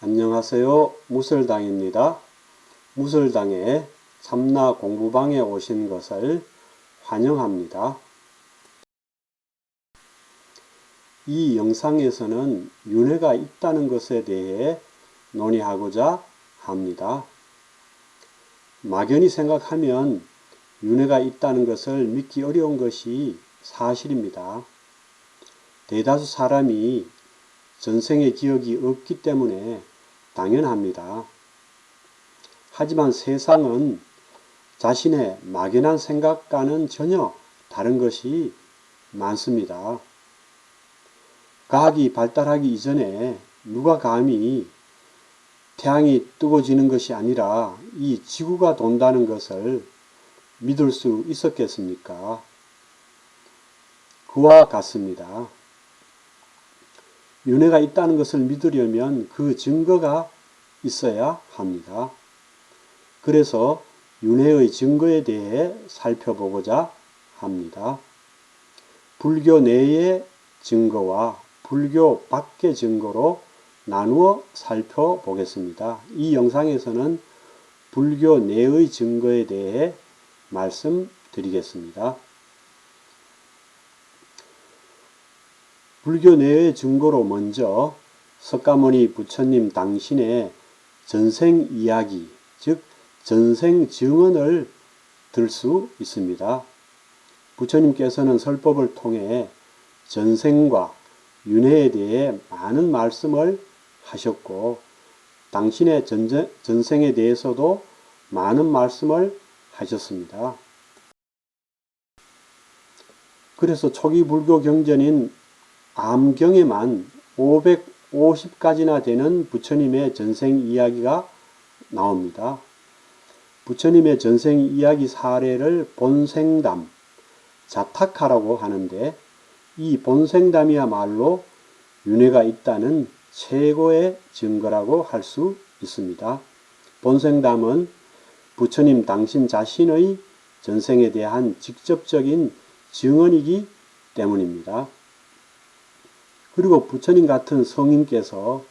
안녕하세요. 무설당입니다. 무설당의 참나 공부방에 오신 것을 환영합니다. 이 영상에서는 윤회가 있다는 것에 대해 논의하고자 합니다. 막연히 생각하면 윤회가 있다는 것을 믿기 어려운 것이 사실입니다. 대다수 사람이 전생의 기억이 없기 때문에 당연합니다. 하지만 세상은 자신의 막연한 생각과는 전혀 다른 것이 많습니다. 과학이 발달하기 이전에 누가 감히 태양이 뜨거워지는 것이 아니라 이 지구가 돈다는 것을 믿을 수 있었겠습니까? 그와 같습니다. 윤회가 있다는 것을 믿으려면 그 증거가 있어야 합니다. 그래서 윤회의 증거에 대해 살펴보고자 합니다. 불교 내의 증거와 불교 밖의 증거로 나누어 살펴보겠습니다. 이 영상에서는 불교 내의 증거에 대해 말씀드리겠습니다. 불교 내의 증거로 먼저 석가모니 부처님 당신의 전생 이야기, 즉 전생 증언을 들 수 있습니다. 부처님께서는 설법을 통해 전생과 윤회에 대해 많은 말씀을 하셨고 당신의 전생에 대해서도 많은 말씀을 하셨습니다. 그래서 초기 불교 경전인 암경에만 550가지나 되는 부처님의 전생 이야기가 나옵니다. 부처님의 전생 이야기 사례를 본생담, 자타카라고 하는데 이 본생담이야말로 윤회가 있다는 최고의 증거라고 할 수 있습니다. 본생담은 부처님 당신 자신의 전생에 대한 직접적인 증언이기 때문입니다. 그리고 부처님 같은 성인께서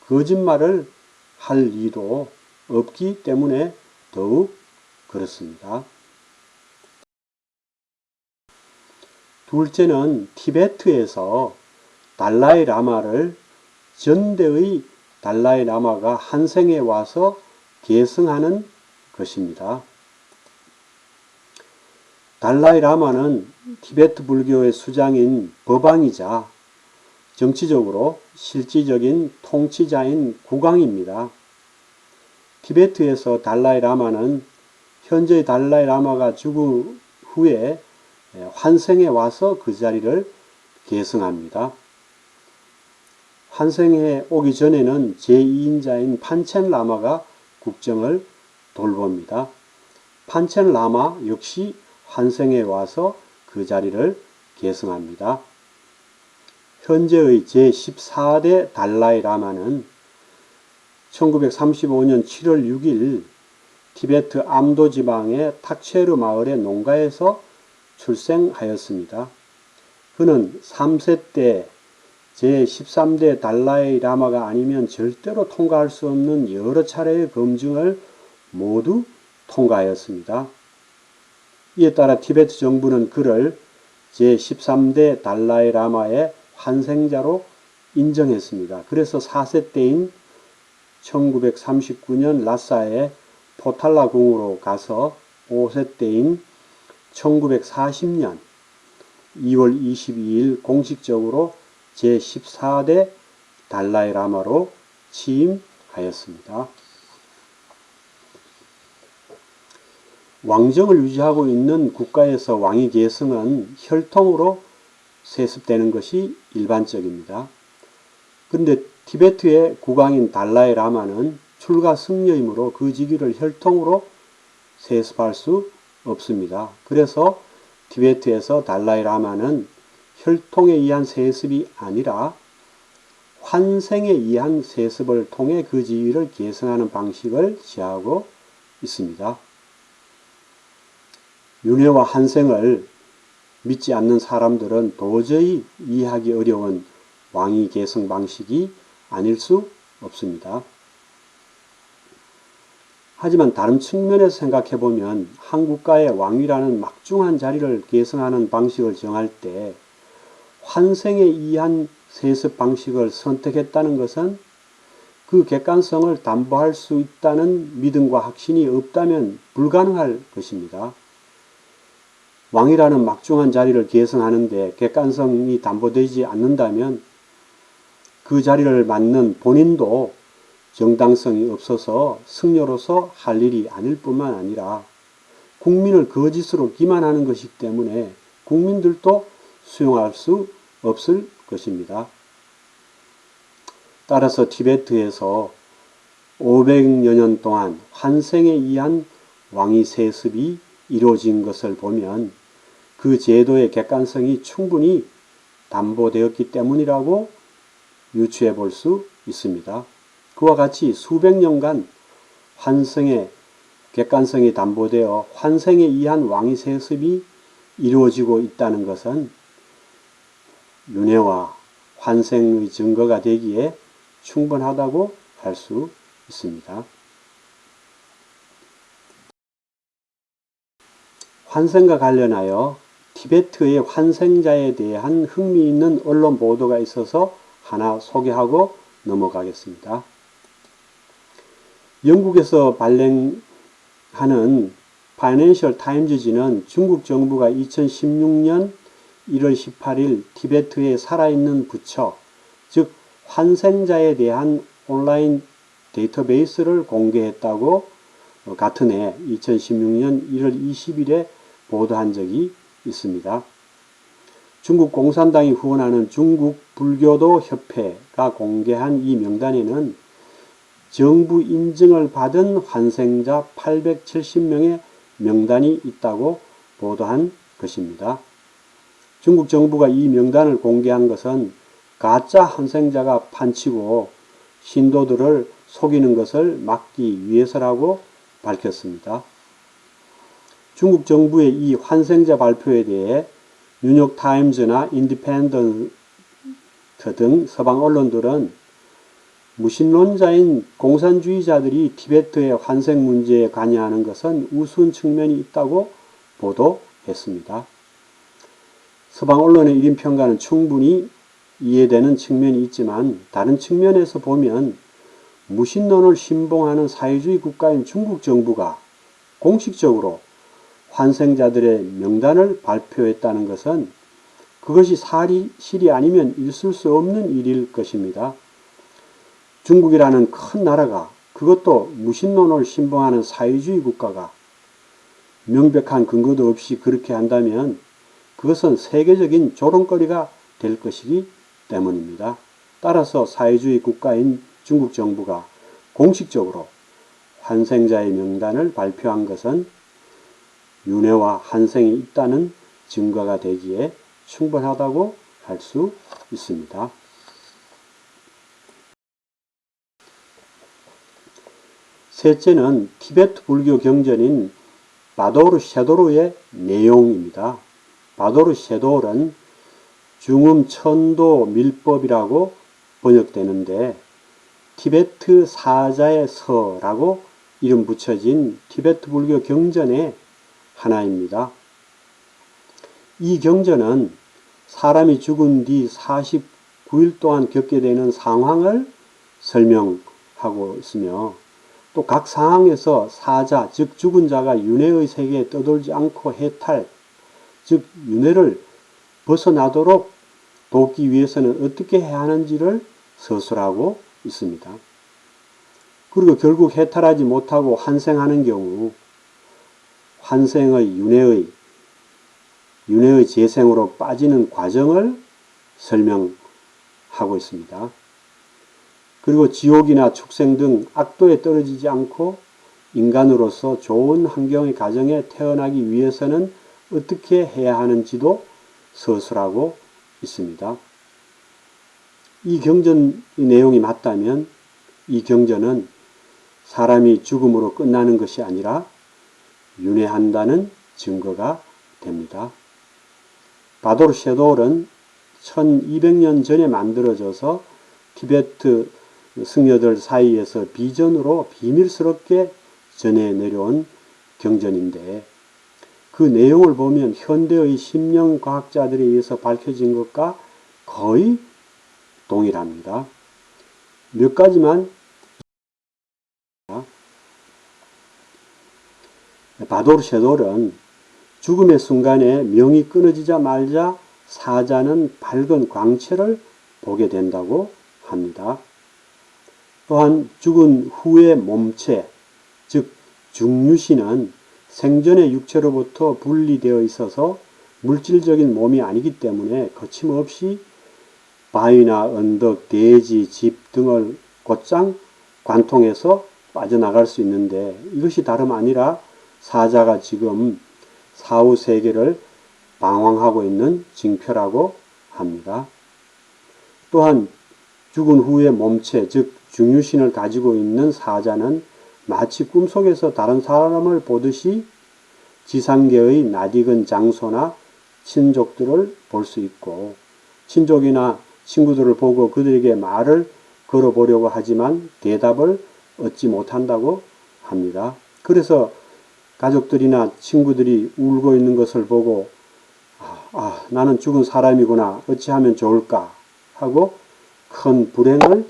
거짓말을 할 리도 없기 때문에 더욱 그렇습니다. 둘째는 티베트에서 달라이 라마를 전대의 달라이 라마가 한생에 와서 계승하는 것입니다. 달라이 라마는 티베트 불교의 수장인 법왕이자 정치적으로 실질적인 통치자인 국왕입니다. 티베트에서 달라이 라마는 현재의 달라이 라마가 죽은 후에 환생에 와서 그 자리를 계승합니다. 환생에 오기 전에는 제2인자인 판첸 라마가 국정을 돌봅니다. 판첸 라마 역시 환생에 와서 그 자리를 계승합니다. 현재의 제14대 달라이 라마는 1935년 7월 6일 티베트 암도 지방의 탁체르 마을의 농가에서 출생하였습니다. 그는 3세 때 제13대 달라이 라마가 아니면 절대로 통과할 수 없는 여러 차례의 검증을 모두 통과하였습니다. 이에 따라 티베트 정부는 그를 제13대 달라이 라마의 환생자로 인정했습니다. 그래서 4세 때인 1939년 라사의 포탈라 궁으로 가서 5세 때인 1940년 2월 22일 공식적으로 제14대 달라이 라마로 취임하였습니다. 왕정을 유지하고 있는 국가에서 왕위 계승은 혈통으로 세습되는 것이 일반적입니다. 그런데 티베트의 국왕인 달라이 라마는 출가 승려이므로 그 직위를 혈통으로 세습할 수 없습니다. 그래서 티베트에서 달라이 라마는 혈통에 의한 세습이 아니라 환생에 의한 세습을 통해 그 지위를 계승하는 방식을 취하고 있습니다. 윤회와 환생을 믿지 않는 사람들은 도저히 이해하기 어려운 왕위 계승 방식이 아닐 수 없습니다. 하지만 다른 측면에서 생각해보면 한 국가의 왕위라는 막중한 자리를 계승하는 방식을 정할 때 환생에 의한 세습 방식을 선택했다는 것은 그 객관성을 담보할 수 있다는 믿음과 확신이 없다면 불가능할 것입니다. 왕이라는 막중한 자리를 계승하는데 객관성이 담보되지 않는다면 그 자리를 맡는 본인도 정당성이 없어서 승려로서 할 일이 아닐 뿐만 아니라 국민을 거짓으로 기만하는 것이기 때문에 국민들도 수용할 수 없을 것입니다. 따라서 티베트에서 500여 년 동안 환생에 의한 왕위 세습이 이루어진 것을 보면 그 제도의 객관성이 충분히 담보되었기 때문이라고 유추해 볼 수 있습니다. 그와 같이 수백 년간 환생의 객관성이 담보되어 환생에 의한 왕위 세습이 이루어지고 있다는 것은 윤회와 환생의 증거가 되기에 충분하다고 할 수 있습니다. 환생과 관련하여 티베트의 환생자에 대한 흥미있는 언론 보도가 있어서 하나 소개하고 넘어가겠습니다. 영국에서 발행하는 파이낸셜 타임즈지는 중국 정부가 2016년 1월 18일 티베트에 살아있는 부처, 즉 환생자에 대한 온라인 데이터베이스를 공개했다고 같은 해 2016년 1월 20일에 보도한 적이 있습니다. 중국 공산당이 후원하는 중국 불교도 협회가 공개한 이 명단에는 정부 인증을 받은 환생자 870명의 명단이 있다고 보도한 것입니다. 중국 정부가 이 명단을 공개한 것은 가짜 환생자가 판치고 신도들을 속이는 것을 막기 위해서라고 밝혔습니다. 중국 정부의 이 환생자 발표에 대해 뉴욕타임즈나 인디펜던트 등 서방 언론들은 무신론자인 공산주의자들이 티베트의 환생 문제에 관여하는 것은 우스운 측면이 있다고 보도했습니다. 서방 언론의 이런 평가는 충분히 이해되는 측면이 있지만 다른 측면에서 보면 무신론을 신봉하는 사회주의 국가인 중국 정부가 공식적으로 환생자들의 명단을 발표했다는 것은 그것이 사실이 아니면 있을 수 없는 일일 것입니다. 중국이라는 큰 나라가, 그것도 무신론을 신봉하는 사회주의 국가가 명백한 근거도 없이 그렇게 한다면 그것은 세계적인 조롱거리가 될 것이기 때문입니다. 따라서 사회주의 국가인 중국 정부가 공식적으로 환생자의 명단을 발표한 것은 윤회와 환생이 있다는 증거가 되기에 충분하다고 할 수 있습니다. 셋째는 티베트 불교 경전인 바도르 셰도르의 내용입니다. 바도르 셰도르는 중음 천도 밀법이라고 번역되는데 티베트 사자의 서라고 이름 붙여진 티베트 불교 경전의 하나입니다. 이 경전은 사람이 죽은 뒤 49일 동안 겪게 되는 상황을 설명하고 있으며 또 각 상황에서 사자, 즉 죽은 자가 윤회의 세계에 떠돌지 않고 해탈, 즉 윤회를 벗어나도록 돕기 위해서는 어떻게 해야 하는지를 서술하고 있습니다. 그리고 결국 해탈하지 못하고 환생하는 경우 환생의 윤회의 재생으로 빠지는 과정을 설명하고 있습니다. 그리고 지옥이나 축생 등 악도에 떨어지지 않고 인간으로서 좋은 환경의 가정에 태어나기 위해서는 어떻게 해야 하는지도 서술하고 있습니다. 이 경전의 내용이 맞다면 이 경전은 사람이 죽음으로 끝나는 것이 아니라 윤회한다는 증거가 됩니다. 바도르 셰도르는 1200년 전에 만들어져서 티베트 승려들 사이에서 비전으로 비밀스럽게 전해 내려온 경전인데 그 내용을 보면 현대의 심령과학자들에 의해서 밝혀진 것과 거의 동일합니다. 몇 가지만 바도르 셰돌은 죽음의 순간에 명이 끊어지자마자 사자는 밝은 광채를 보게 된다고 합니다. 또한 죽은 후의 몸체, 즉 중류신은 생전의 육체로부터 분리되어 있어서 물질적인 몸이 아니기 때문에 거침없이 바위나 언덕, 대지, 집 등을 곧장 관통해서 빠져나갈 수 있는데 이것이 다름 아니라 사자가 지금 사후 세계를 방황하고 있는 징표라고 합니다. 또한 죽은 후의 몸체, 즉 중유신을 가지고 있는 사자는 마치 꿈속에서 다른 사람을 보듯이 지상계의 낯익은 장소나 친족들을 볼 수 있고 친족이나 친구들을 보고 그들에게 말을 걸어보려고 하지만 대답을 얻지 못한다고 합니다. 그래서 가족들이나 친구들이 울고 있는 것을 보고 나는 죽은 사람이구나 어찌하면 좋을까 하고 큰 불행을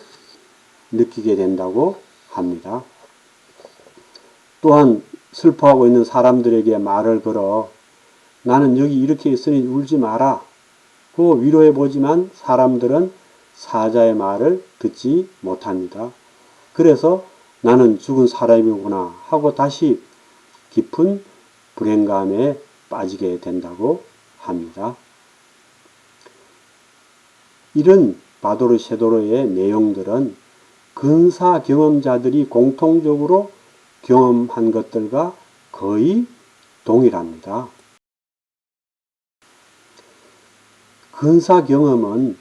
느끼게 된다고 합니다. 또한 슬퍼하고 있는 사람들에게 말을 걸어 나는 여기 이렇게 있으니 울지 마라 고 위로해 보지만 사람들은 사자의 말을 듣지 못합니다. 그래서 나는 죽은 사람이구나 하고 다시 깊은 불행감에 빠지게 된다고 합니다. 이런 바도르 셰도르의 내용들은 근사 경험자들이 공통적으로 경험한 것들과 거의 동일합니다. 근사 경험은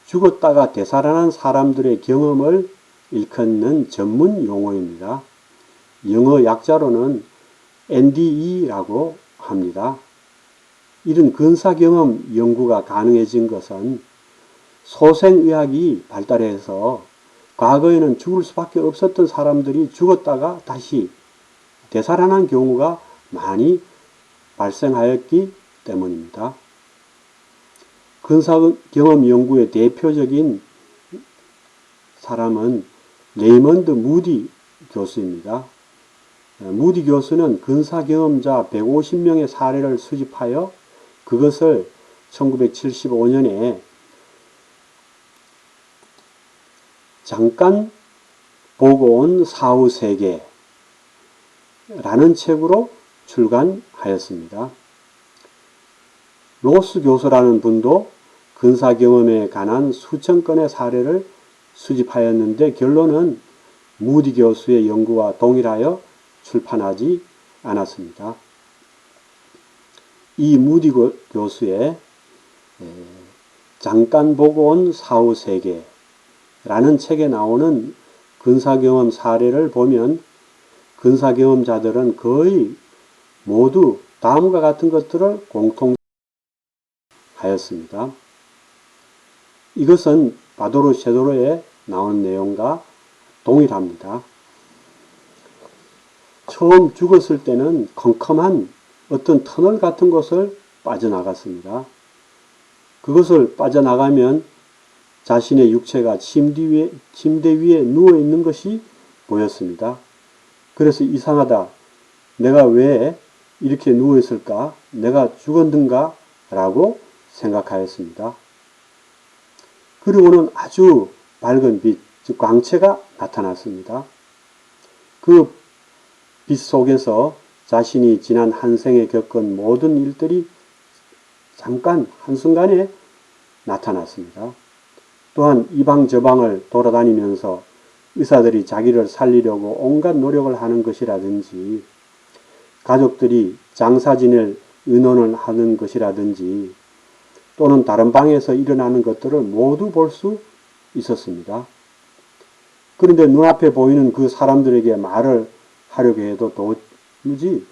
죽었다가 되살아난 사람들의 경험을 일컫는 전문 용어입니다. 영어 약자로는 NDE라고 합니다. 이런 근사 경험 연구가 가능해진 것은 소생의학이 발달해서 과거에는 죽을 수밖에 없었던 사람들이 죽었다가 다시 되살아난 경우가 많이 발생하였기 때문입니다. 근사 경험 연구의 대표적인 사람은 레이먼드 무디 교수입니다. 무디 교수는 근사 경험자 150명의 사례를 수집하여 그것을 1975년에 잠깐 보고 온 사후 세계라는 책으로 출간하였습니다. 로스 교수라는 분도 근사 경험에 관한 수천 건의 사례를 수집하였는데 결론은 무디 교수의 연구와 동일하여 출판하지 않았습니다. 이 무디 교수의 잠깐 보고 온 사후 세계라는 책에 나오는 근사경험 사례를 보면 근사경험자들은 거의 모두 다음과 같은 것들을 공통하였습니다. 이것은 바도르 셰도르에 나온 내용과 동일합니다. 처음 죽었을 때는 컴컴한 어떤 터널 같은 곳을 빠져나갔습니다. 그것을 빠져나가면 자신의 육체가 침대 위에 누워있는 것이 보였습니다. 그래서 이상하다. 내가 왜 이렇게 누워있을까? 내가 죽었는가? 라고 생각하였습니다. 그리고는 아주 밝은 빛, 즉 광채가 나타났습니다. 그 빛 속에서 자신이 지난 한 생에 겪은 모든 일들이 잠깐 한순간에 나타났습니다. 또한 이방 저방을 돌아다니면서 의사들이 자기를 살리려고 온갖 노력을 하는 것이라든지 가족들이 장사 지낼 의논을 하는 것이라든지 또는 다른 방에서 일어나는 것들을 모두 볼 수 있었습니다. 그런데 눈앞에 보이는 그 사람들에게 말을 하려고 해도 도무지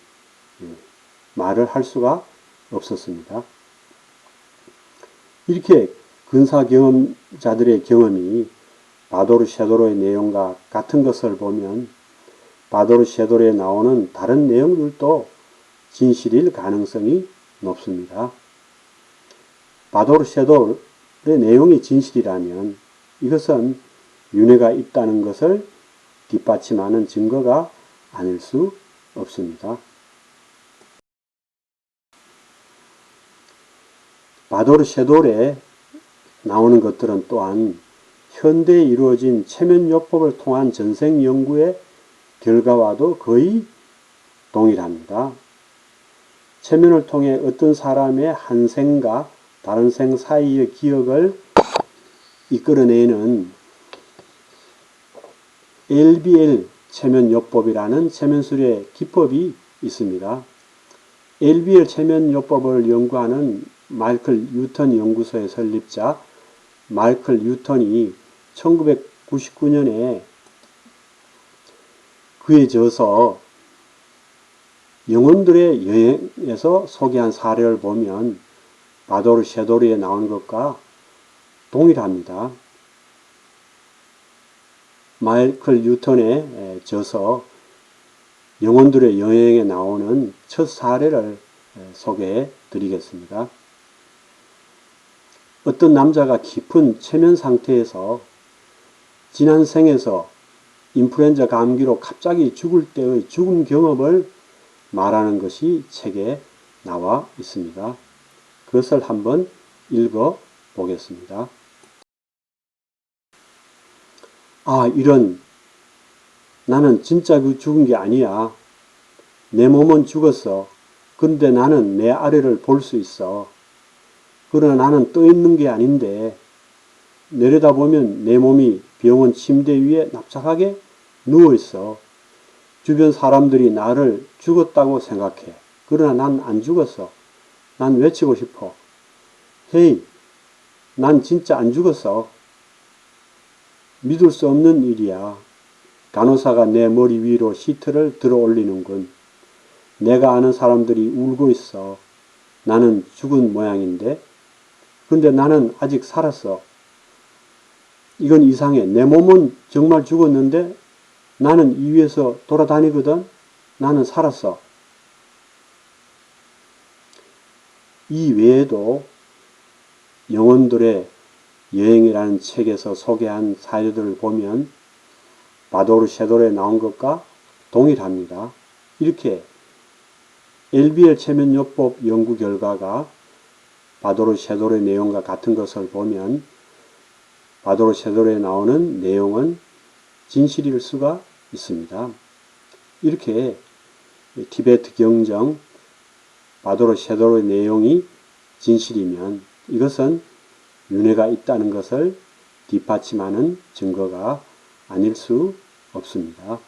말을 할 수가 없었습니다. 이렇게 근사 경험자들의 경험이 바도르 셰도로의 내용과 같은 것을 보면 바도르 셰도로에 나오는 다른 내용들도 진실일 가능성이 높습니다. 바도르 셰도로의 내용이 진실이라면 이것은 윤회가 있다는 것을 뒷받침하는 증거가 아닐 수 없습니다. 바도르 셰도로에 나오는 것들은 또한 현대에 이루어진 체면요법을 통한 전생 연구의 결과와도 거의 동일합니다. 체면을 통해 어떤 사람의 한 생과 다른 생 사이의 기억을 이끌어내는 LBL 체면요법이라는 체면술의 기법이 있습니다. LBL 체면요법을 연구하는 마이클 뉴턴 연구소의 설립자 마이클 뉴턴이 1999년에 그의 저서 영혼들의 여행에서 소개한 사례를 보면 바도르 셰도로에 나온 것과 동일합니다. 마이클 뉴턴의 저서 영혼들의 여행에 나오는 첫 사례를 소개해 드리겠습니다. 어떤 남자가 깊은 체면 상태에서 지난 생에서 인플루엔자 감기로 갑자기 죽을 때의 죽음 경험을 말하는 것이 책에 나와 있습니다. 그것을 한번 읽어 보겠습니다. 아, 이런, 나는 진짜 죽은 게 아니야. 내 몸은 죽었어. 그런데 나는 내 아래를 볼 수 있어. 그러나 나는 떠 있는 게 아닌데 내려다보면 내 몸이 병원 침대 위에 납작하게 누워 있어. 주변 사람들이 나를 죽었다고 생각해. 그러나 난 안 죽었어. 난 외치고 싶어. 헤이, 난 진짜 안 죽었어. 믿을 수 없는 일이야. 간호사가 내 머리 위로 시트를 들어 올리는군. 내가 아는 사람들이 울고 있어. 나는 죽은 모양인데. 그런데 나는 아직 살았어. 이건 이상해. 내 몸은 정말 죽었는데 나는 이 위에서 돌아다니거든. 나는 살았어. 이 외에도 영혼들의 여행이라는 책에서 소개한 사례들을 보면 바도르 셰도로에 나온 것과 동일합니다. 이렇게 LBL 체면요법 연구 결과가 바도르 셰도로의 내용과 같은 것을 보면 바도르 셰도로에 나오는 내용은 진실일 수가 있습니다. 이렇게 티베트 경정 바도르 셰도로의 내용이 진실이면 이것은 윤회가 있다는 것을 뒷받침하는 증거가 아닐 수 없습니다.